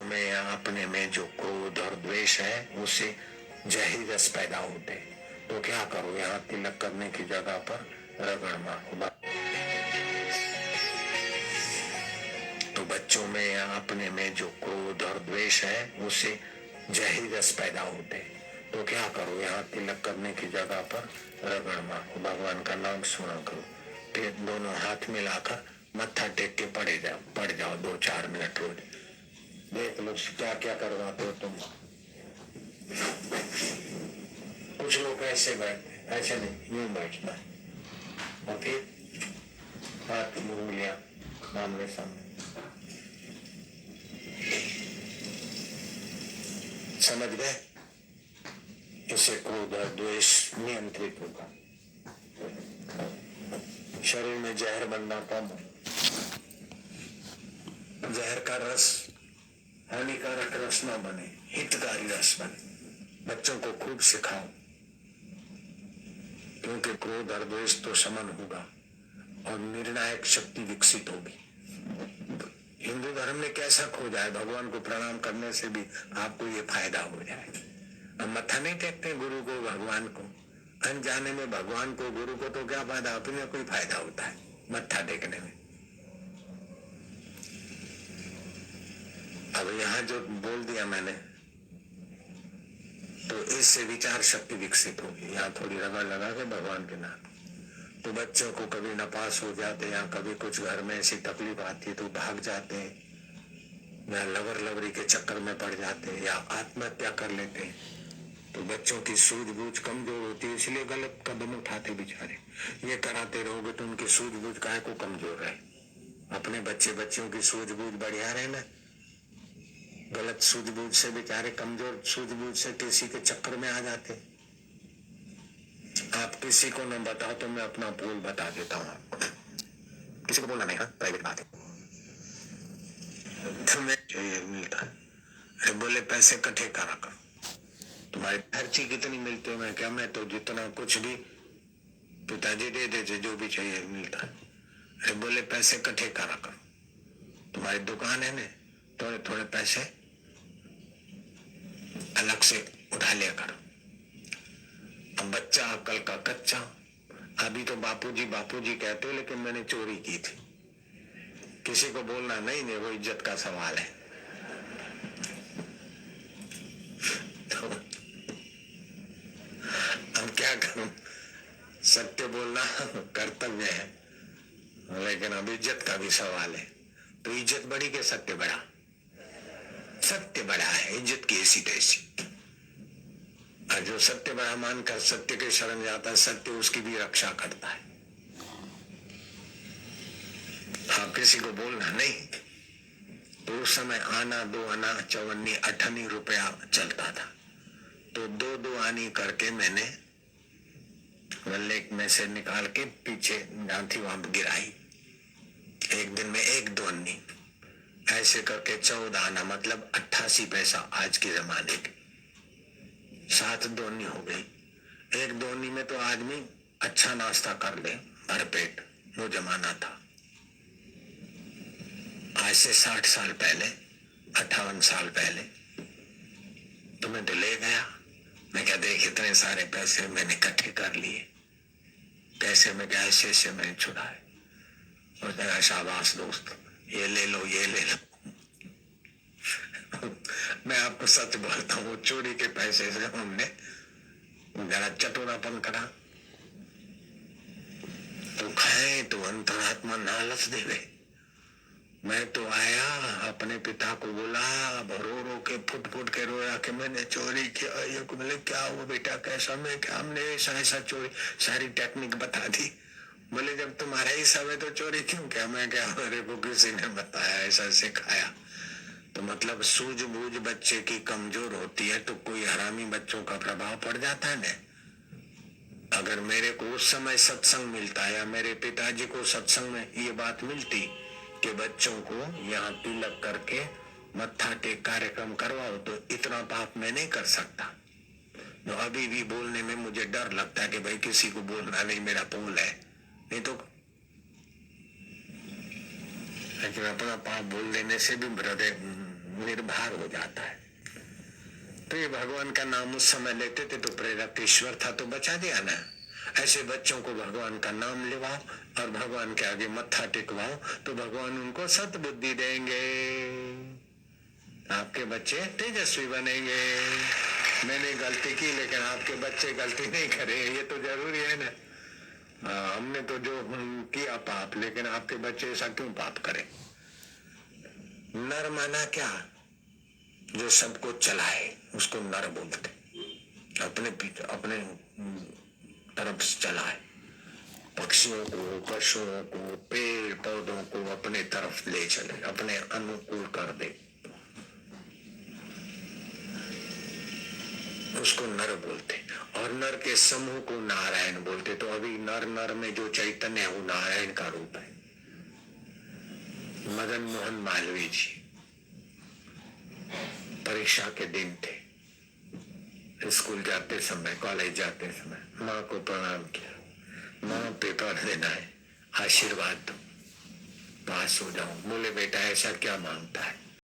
में या अपने में जो क्रोध और द्वेष है उससे जहरी रस पैदा होते, तो क्या करो, यहाँ तिलक करने की जगह पर रगड़ मारो। तो बच्चों में या अपने में जो क्रोध और द्वेष है उससे जहरी रस पैदा होते, तो क्या करो, यहाँ तिलक करने की जगह पर रगड़ मारो, भगवान का नाम सुना करो, फिर दोनों हाथ मिलाकर मत्था टेक के पड़ जाओ 2-4 मिनट रोज। देख लो क्या क्या करवाते हो तुम। कुछ लोग ऐसे बैठते, ऐसे नहीं, यूं बैठना और फिर हाथ उंगलियां आमने सामने। समझ गए? इससे क्रोध और द्वेष नियंत्रित होगा, शरीर में जहर बनना कम हो। जहर का रस हानिकारक रस ना बने, हितकारी रस बने। बच्चों को खूब सिखाओ, क्योंकि क्रोध और द्वेष तो शमन होगा और निर्णायक शक्ति विकसित होगी। हिंदू धर्म में कैसा खोजा है, भगवान को प्रणाम करने से भी आपको ये फायदा हो जाए। हम मत्था नहीं टेकते गुरु को भगवान को, अनजाने में भगवान को गुरु को तो क्या फायदा, अपने कोई फायदा होता है मत्था टेकने में। अब यहाँ जो बोल दिया मैंने, तो इससे विचार शक्ति विकसित होगी। यहाँ थोड़ी रगड़ लगा के भगवान के नाम, तो बच्चों को कभी नपास हो जाते या कभी कुछ घर में ऐसी तकलीफ आती तो भाग जाते या लवर लवरी के चक्कर में पड़ जाते या आत्महत्या कर लेते, तो बच्चों की सूझबूझ कमजोर होती है, इसलिए गलत कदम उठाते बेचारे। ये कराते रहोगे तो उनकी सूझबूझ काहे को कमजोर रहे। अपने बच्चों की सूझबूझ बढ़िया रहे ना, गलत सूझबूझ से बेचारे कमजोर सूझबूझ से किसी के चक्कर में आ जाते। आप किसी को न बताओ तो मैं अपना पोल बता देता हूँ आपको, किसी को बोलना नहीं, हाँ प्राइवेट बात है। तुम्हें चाहिए मिलता है, अरे बोले पैसे इकट्ठे करा करो, तुम्हारी खर्ची कितनी मिलती है, मैं क्या, मैं तो जितना कुछ भी पिताजी दे देते जो भी चाहिए मिलता है। अरे बोले पैसे इकट्ठे करा करो, तुम्हारी दुकान है ना, थोड़े थोड़े पैसे अलग से उठा लिया करो। अब बच्चा अकल का कच्चा, अभी तो बापूजी बापूजी कहते हो, लेकिन मैंने चोरी की थी। किसी को बोलना नहीं, वो इज्जत का सवाल है। तो हम क्या करूं, सत्य बोलना कर्तव्य है, लेकिन अब इज्जत का भी सवाल है। तो इज्जत बड़ी के सत्य बड़ा? सत्य बड़ा है, इज्जत की ऐसी तैसी। और जो सत्य बड़ा मानकर सत्य के शरण जाता है, सत्य उसकी भी रक्षा करता है। हाँ, किसी को बोलना नहीं। तो उस समय आना 2 आना 54 58 रुपया चलता था, तो 2 आनी करके मैंने गल्ले में से निकाल के पीछे जहां थी वहां गिराई। एक दिन में 1 2 ऐसे करके 14 आना, मतलब 88 पैसा आज के जमाने के। 7 2 हो गई। 1 2 में तो आदमी अच्छा नाश्ता कर ले भरपेट, वो जमाना था। आज से 60 साल पहले, 58 साल पहले। तो मैं तो ले गया, मैं क्या, देख इतने सारे पैसे मैंने इकट्ठे कर लिए, पैसे में क्या ऐसे मैंने छुड़ाए। और जरा शाबाश दोस्त, ये ले लो ये ले लो। मैं आपको सच बोलता हूँ, चोरी के पैसे से हमने जरा चतुरापन करा, तो खाए तो अंतरात्मा नालच देवे। मैं तो आया, अपने पिता को बोला, रो रो के फुट फुट के रोया कि मैंने चोरी किया। ये को बोले क्या हुआ बेटा, कैसा? मैं क्या, हमने ऐसा चोरी, सारी टेक्निक बता दी। बोले जब तुम्हारा ही सब है तो चोरी क्यों किया? मैं क्या, मेरे को किसी ने बताया, ऐसा सिखाया। तो मतलब सूझबूझ बच्चे की कमजोर होती है, तो कोई हरामी बच्चों का प्रभाव पड़ जाता है ना। अगर मेरे को उस समय सत्संग मिलता या मेरे पिताजी को सत्संग में ये बात मिलती कि बच्चों को यहाँ तिलक करके मत्था टेक कार्यक्रम करवाओ, तो इतना पाप मैं नहीं कर सकता। तो अभी भी बोलने में मुझे डर लगता है कि भाई किसी को बोलना नहीं, मेरा पोल है, नहीं तो। लेकिन अपना पाप बोल देने से भी हृदय निर्भर हो जाता है। तो ये भगवान का नाम उस समय लेते थे तो प्रेरक ईश्वर था तो बचा दिया ना। ऐसे बच्चों को भगवान का नाम लिवाओ और भगवान के आगे मत्था टिकवाओ तो भगवान उनको सद्बुद्धि देंगे, आपके बच्चे तेजस्वी बनेंगे। मैंने गलती की लेकिन आपके बच्चे गलती नहीं करे, ये तो जरूरी है ना। हमने तो जो किया पाप, लेकिन आपके बच्चे ऐसा क्यों पाप करें। नर माना क्या, जो सबको चलाए उसको नर बोलते, अपने तरफ से चलाए, पक्षियों को, पशुओं को, पेड़ पौधों को अपने तरफ ले चले, अपने अनुकूल कर दे, उसको नर बोलते। और नर के समूह को नारायण बोलते। तो अभी नर नर में जो चैतन्य है वो नारायण का रूप है। मदन मोहन मालवीय जी परीक्षा के दिन थे, स्कूल जाते समय, कॉलेज जाते समय माँ को प्रणाम किया, माँ पेपर देना है, आशीर्वाद दो, पास हो जाऊं। बोले बेटा ऐसा क्या मांगता है,